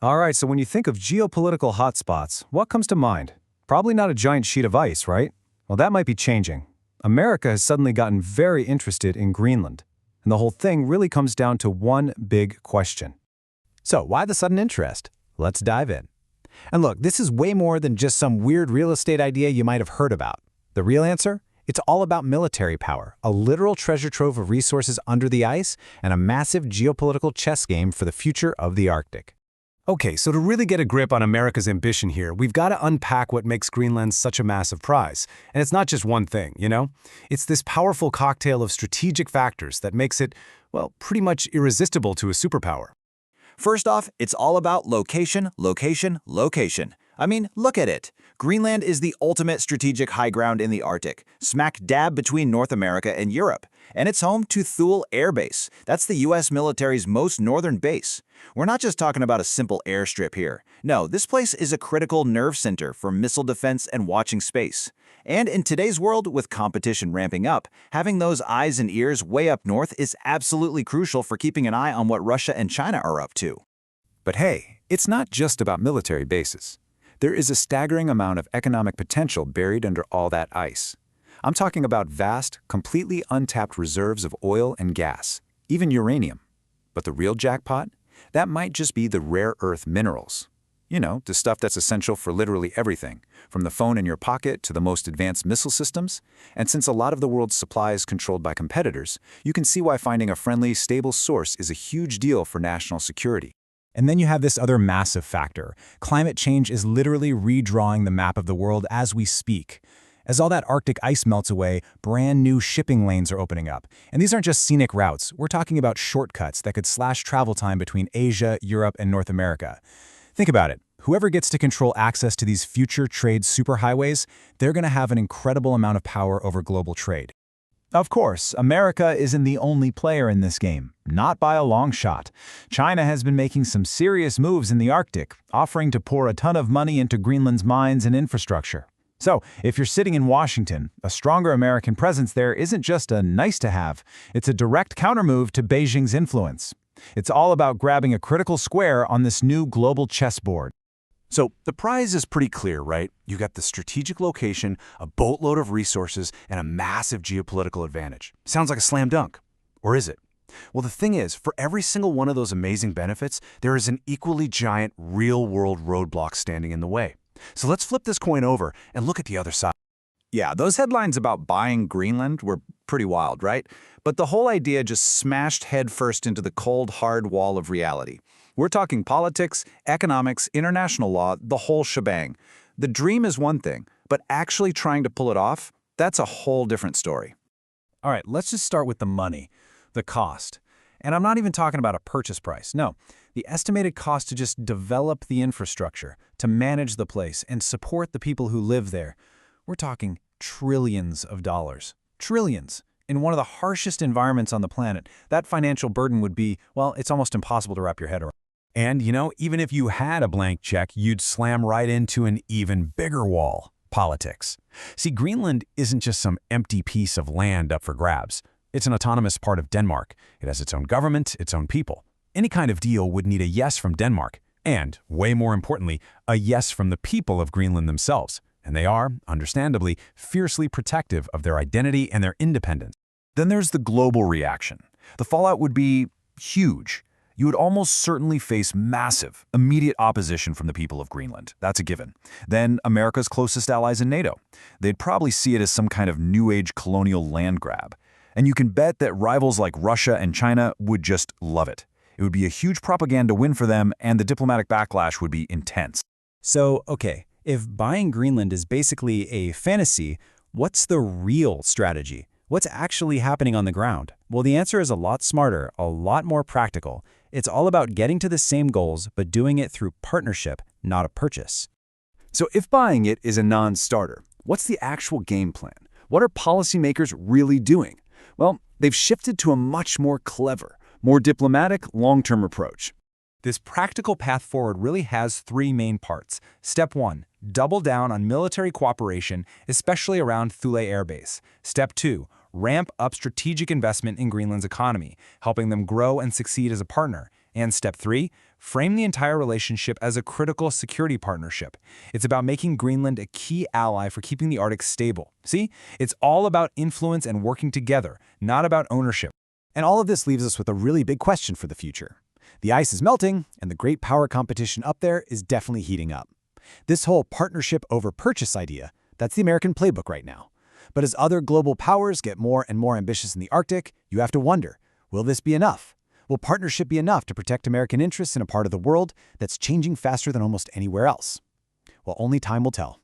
All right, so when you think of geopolitical hotspots, what comes to mind? Probably not a giant sheet of ice, right? Well, that might be changing. America has suddenly gotten very interested in Greenland. And the whole thing really comes down to one big question. So, why the sudden interest? Let's dive in. And look, this is way more than just some weird real estate idea you might have heard about. The real answer? It's all about military power, a literal treasure trove of resources under the ice, and a massive geopolitical chess game for the future of the Arctic. Okay, so to really get a grip on America's ambition here, we've got to unpack what makes Greenland such a massive prize. And it's not just one thing, you know? It's this powerful cocktail of strategic factors that makes it, well, pretty much irresistible to a superpower. First off, it's all about location, location, location. I mean, look at it. Greenland is the ultimate strategic high ground in the Arctic, smack dab between North America and Europe. And it's home to Thule Air Base. That's the U.S. military's most northern base. We're not just talking about a simple airstrip here. No, this place is a critical nerve center for missile defense and watching space. And in today's world, with competition ramping up, having those eyes and ears way up north is absolutely crucial for keeping an eye on what Russia and China are up to. But hey, it's not just about military bases. There is a staggering amount of economic potential buried under all that ice. I'm talking about vast, completely untapped reserves of oil and gas, even uranium. But the real jackpot? That might just be the rare earth minerals. You know, the stuff that's essential for literally everything, from the phone in your pocket to the most advanced missile systems. And since a lot of the world's supply is controlled by competitors, you can see why finding a friendly, stable source is a huge deal for national security. And then you have this other massive factor. Climate change is literally redrawing the map of the world as we speak. As all that Arctic ice melts away, brand new shipping lanes are opening up. And these aren't just scenic routes. We're talking about shortcuts that could slash travel time between Asia, Europe, and North America. Think about it. Whoever gets to control access to these future trade superhighways, they're going to have an incredible amount of power over global trade. Of course, America isn't the only player in this game, not by a long shot. China has been making some serious moves in the Arctic, offering to pour a ton of money into Greenland's mines and infrastructure. So, if you're sitting in Washington, a stronger American presence there isn't just a nice-to-have, it's a direct countermove to Beijing's influence. It's all about grabbing a critical square on this new global chessboard. So the prize is pretty clear, right? You got the strategic location, a boatload of resources, and a massive geopolitical advantage. Sounds like a slam dunk. Or is it? Well, the thing is, for every single one of those amazing benefits, there is an equally giant real-world roadblock standing in the way. So let's flip this coin over and look at the other side. Yeah, those headlines about buying Greenland were pretty wild, right? But the whole idea just smashed headfirst into the cold, hard wall of reality. We're talking politics, economics, international law, the whole shebang. The dream is one thing, but actually trying to pull it off, that's a whole different story. All right, let's just start with the money, the cost. And I'm not even talking about a purchase price. No, the estimated cost to just develop the infrastructure, to manage the place, and support the people who live there. We're talking trillions of dollars. Trillions. In one of the harshest environments on the planet, that financial burden would be, well, it's almost impossible to wrap your head around. And, you know, even if you had a blank check, you'd slam right into an even bigger wall: politics. See, Greenland isn't just some empty piece of land up for grabs. It's an autonomous part of Denmark. It has its own government, its own people. Any kind of deal would need a yes from Denmark, and, way more importantly, a yes from the people of Greenland themselves. And they are, understandably, fiercely protective of their identity and their independence. Then there's the global reaction. The fallout would be huge. You would almost certainly face massive, immediate opposition from the people of Greenland. That's a given. Then America's closest allies in NATO. They'd probably see it as some kind of new age colonial land grab. And you can bet that rivals like Russia and China would just love it. It would be a huge propaganda win for them, and the diplomatic backlash would be intense. So, okay, if buying Greenland is basically a fantasy, what's the real strategy? What's actually happening on the ground? Well, the answer is a lot smarter, a lot more practical. It's all about getting to the same goals, but doing it through partnership, not a purchase. So if buying it is a non-starter, what's the actual game plan? What are policymakers really doing? Well, they've shifted to a much more clever, more diplomatic, long-term approach. This practical path forward really has three main parts. Step 1, double down on military cooperation, especially around Thule Air Base. Step 2, ramp up strategic investment in Greenland's economy, helping them grow and succeed as a partner. And step 3, Frame the entire relationship as a critical security partnership. It's about making Greenland a key ally for keeping the Arctic stable. See? It's all about influence and working together, not about ownership. And all of this leaves us with a really big question for the future. The ice is melting, and the great power competition up there is definitely heating up. This whole partnership over purchase idea, that's the American playbook right now. But as other global powers get more and more ambitious in the Arctic, you have to wonder, will this be enough? Will partnership be enough to protect American interests in a part of the world that's changing faster than almost anywhere else? Well, only time will tell.